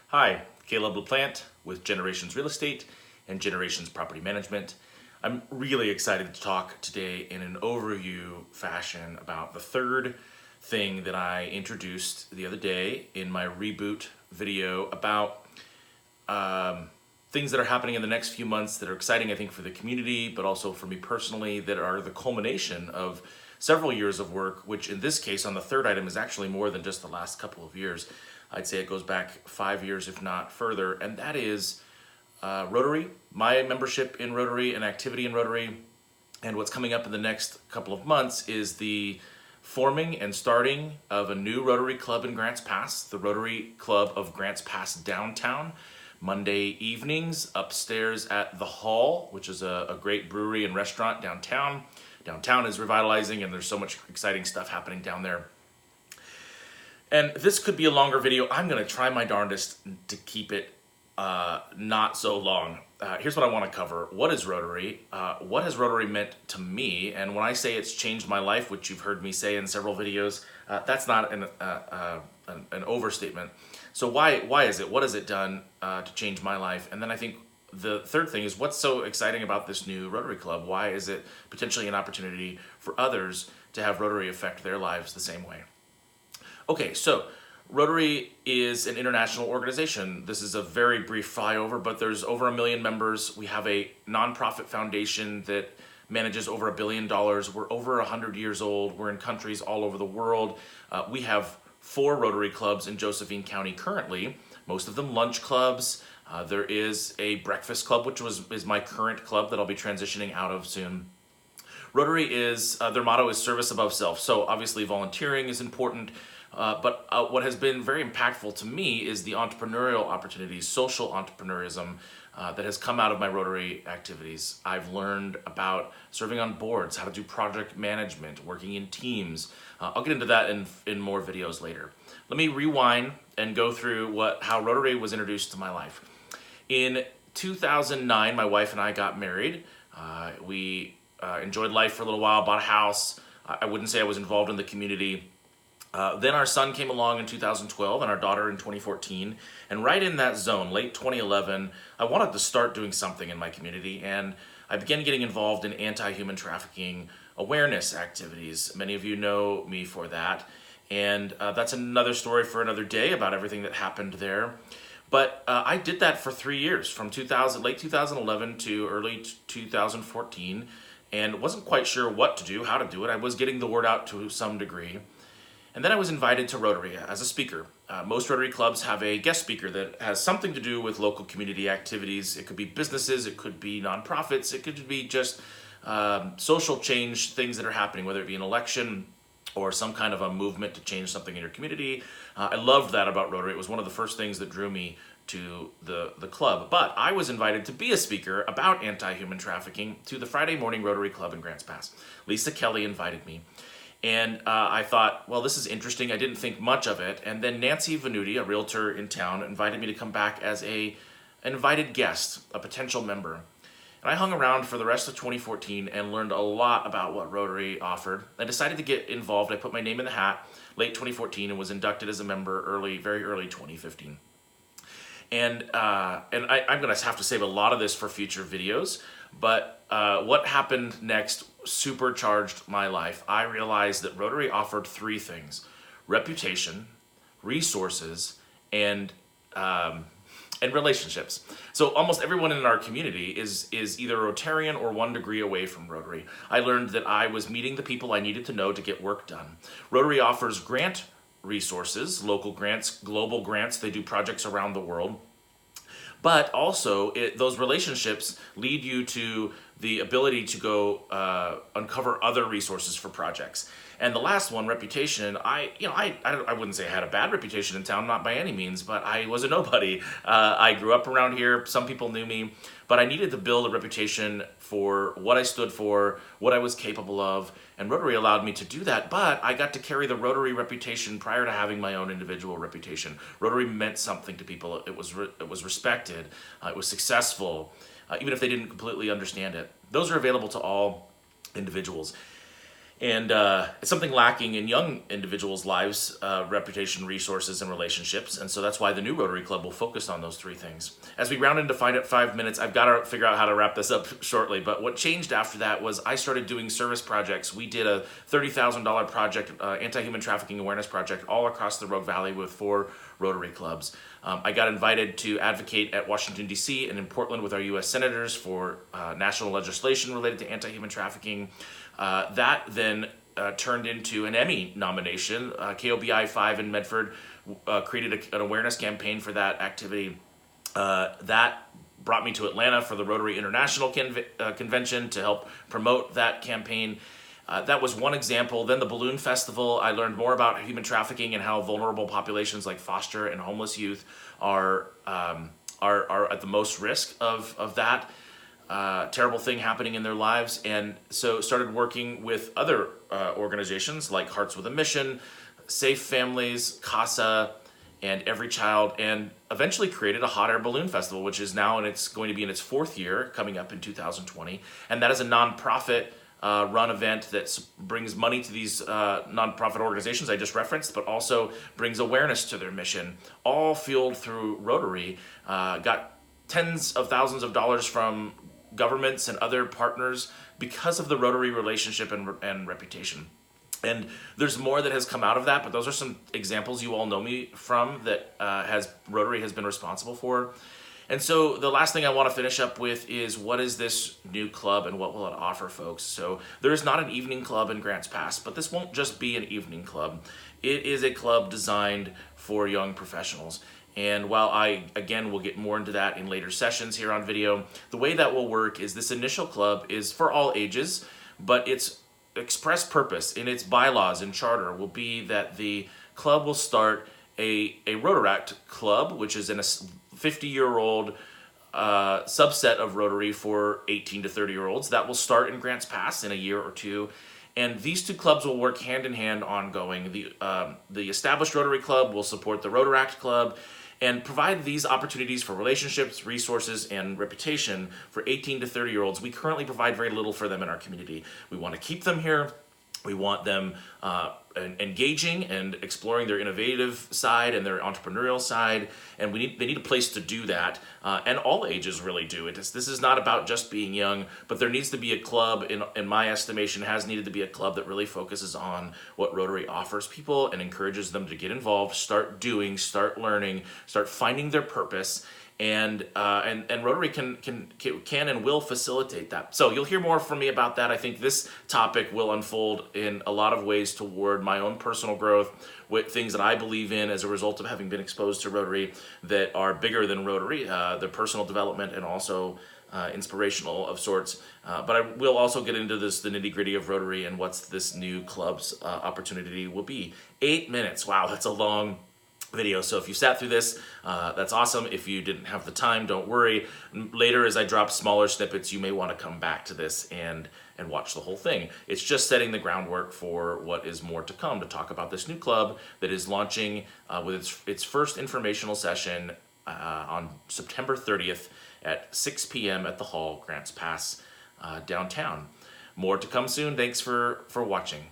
Hi, Caleb LaPlante with Generations Real Estate and Generations Property Management. I'm really excited to talk today in an overview fashion about the third thing that I introduced the other day in my reboot video about things that are happening in the next few months that are exciting, I think, for the community, but also for me personally, that are the culmination of several years of work, which in this case, on the third item, is actually more than just the last couple of years. I'd say it goes back 5 years, if not further, and that is Rotary, my membership in Rotary and activity in Rotary. And what's coming up in the next couple of months is the forming and starting of a new Rotary Club in Grants Pass, the Rotary Club of Grants Pass Downtown, Monday evenings upstairs at The Hall, which is a great brewery and restaurant downtown. Downtown is revitalizing and there's so much exciting stuff happening down there. And this could be a longer video. I'm going to try my darndest to keep it not so long. Here's what I want to cover. What is Rotary? What has Rotary meant to me? And when I say it's changed my life, which you've heard me say in several videos, that's not an overstatement. So why is it? What has it done to change my life? And then I think the third thing is, what's so exciting about this new Rotary Club? Why is it potentially an opportunity for others to have Rotary affect their lives the same way? Okay, so Rotary is an international organization. This is a very brief flyover, but there's over 1 million members. We have a nonprofit foundation that manages over $1 billion. We're over 100 years old. We're in countries all over the world. We have 4 Rotary clubs in Josephine County currently, most of them lunch clubs. There is a breakfast club, which is my current club that I'll be transitioning out of soon. Rotary is, their motto is service above self. So obviously volunteering is important. But what has been very impactful to me is the entrepreneurial opportunities, social entrepreneurism that has come out of my Rotary activities. I've learned about serving on boards, how to do project management, working in teams. I'll get into that in more videos later. Let me rewind and go through how Rotary was introduced to my life. In 2009, my wife and I got married. We enjoyed life for a little while, bought a house. I wouldn't say I was involved in the community. Then our son came along in 2012 and our daughter in 2014. And right in that zone, late 2011, I wanted to start doing something in my community. And I began getting involved in anti-human trafficking awareness activities. Many of you know me for that. And that's another story for another day about everything that happened there. But I did that for 3 years, from late 2011 to early 2014, and wasn't quite sure what to do, how to do it. I was getting the word out to some degree. And then I was invited to Rotary as a speaker. Most Rotary clubs have a guest speaker that has something to do with local community activities. It could be businesses, it could be nonprofits, it could be just social change, things that are happening, whether it be an election or some kind of a movement to change something in your community. I loved that about Rotary. It was one of the first things that drew me to the club. But I was invited to be a speaker about anti-human trafficking to the Friday morning Rotary Club in Grants Pass. Lisa Kelly invited me. And I thought, well, this is interesting. I didn't think much of it. And then Nancy Venuti, a realtor in town, invited me to come back as an invited guest, a potential member. And I hung around for the rest of 2014 and learned a lot about what Rotary offered. I decided to get involved. I put my name in the hat late 2014 and was inducted as a member very early 2015. And I'm going to have to save a lot of this for future videos. But what happened next supercharged my life. I realized that Rotary offered 3 things: reputation, resources, and relationships. So almost everyone in our community is either Rotarian or 1 degree away from Rotary. I learned that I was meeting the people I needed to know to get work done. Rotary offers grant resources, local grants, global grants. They do projects around the world. But also, those relationships lead you to the ability to go uncover other resources for projects. And the last one, reputation, I wouldn't say I had a bad reputation in town, not by any means, but I was a nobody. I grew up around here. Some people knew me, but I needed to build a reputation for what I stood for, what I was capable of, and Rotary allowed me to do that. But I got to carry the Rotary reputation prior to having my own individual reputation. Rotary meant something to people. It was respected. It was successful, even if they didn't completely understand it. Those are available to all individuals. And it's something lacking in young individuals' lives, reputation, resources, and relationships. And so that's why the new Rotary Club will focus on those three things. As we round into 5 minutes, I've got to figure out how to wrap this up shortly. But what changed after that was I started doing service projects. We did a $30,000 project, anti-human trafficking awareness project, all across the Rogue Valley with 4 Rotary clubs. I got invited to advocate at Washington, D.C. and in Portland with our U.S. senators for national legislation related to anti-human trafficking. That then turned into an Emmy nomination. KOBI 5 in Medford created an awareness campaign for that activity. That brought me to Atlanta for the Rotary International convention to help promote that campaign. That was one example. Then the Balloon Festival, I learned more about human trafficking and how vulnerable populations like foster and homeless youth are at the most risk of that terrible thing happening in their lives. And so started working with other organizations like Hearts with a Mission, Safe Families, CASA, and Every Child, and eventually created a Hot Air Balloon Festival, which is now, and it's going to be in its 4th year, coming up in 2020. And that is a nonprofit run event that brings money to these nonprofit organizations I just referenced, but also brings awareness to their mission, all fueled through Rotary. Got tens of thousands of dollars from governments and other partners because of the Rotary relationship and reputation. And there's more that has come out of that, but those are some examples you all know me from that Rotary has been responsible for. And so the last thing I want to finish up with is, what is this new club and what will it offer folks? So there is not an evening club in Grants Pass, but this won't just be an evening club. It is a club designed for young professionals. And while I, again, will get more into that in later sessions here on video, the way that will work is this initial club is for all ages, but its express purpose in its bylaws and charter will be that the club will start a Rotaract club, which is in a 50-year-old subset of Rotary for 18 to 30-year-olds. That will start in Grants Pass in a year or two. And these two clubs will work hand in hand ongoing. The established Rotary Club will support the Rotaract Club and provide these opportunities for relationships, resources, and reputation for 18 to 30-year-olds. We currently provide very little for them in our community. We want to keep them here. We want them engaging and exploring their innovative side and their entrepreneurial side, and they need a place to do that, and all ages really do it. This is not about just being young, but there needs to be a club, in my estimation, has needed to be a club that really focuses on what Rotary offers people and encourages them to get involved, start doing, start learning, start finding their purpose. And Rotary can and will facilitate that. So you'll hear more from me about that. I think this topic will unfold in a lot of ways toward my own personal growth, with things that I believe in as a result of having been exposed to Rotary that are bigger than Rotary, their personal development and also inspirational of sorts. But I will also get into the nitty-gritty of Rotary and what's this new club's opportunity will be. 8 minutes. Wow, that's a long video. So if you sat through this, that's awesome. If you didn't have the time, don't worry. Later, as I drop smaller snippets, you may want to come back to this and watch the whole thing. It's just setting the groundwork for what is more to come, to talk about this new club that is launching with its first informational session on September 30th at 6 p.m. at the Hall, Grants Pass, downtown. More to come soon. Thanks for watching.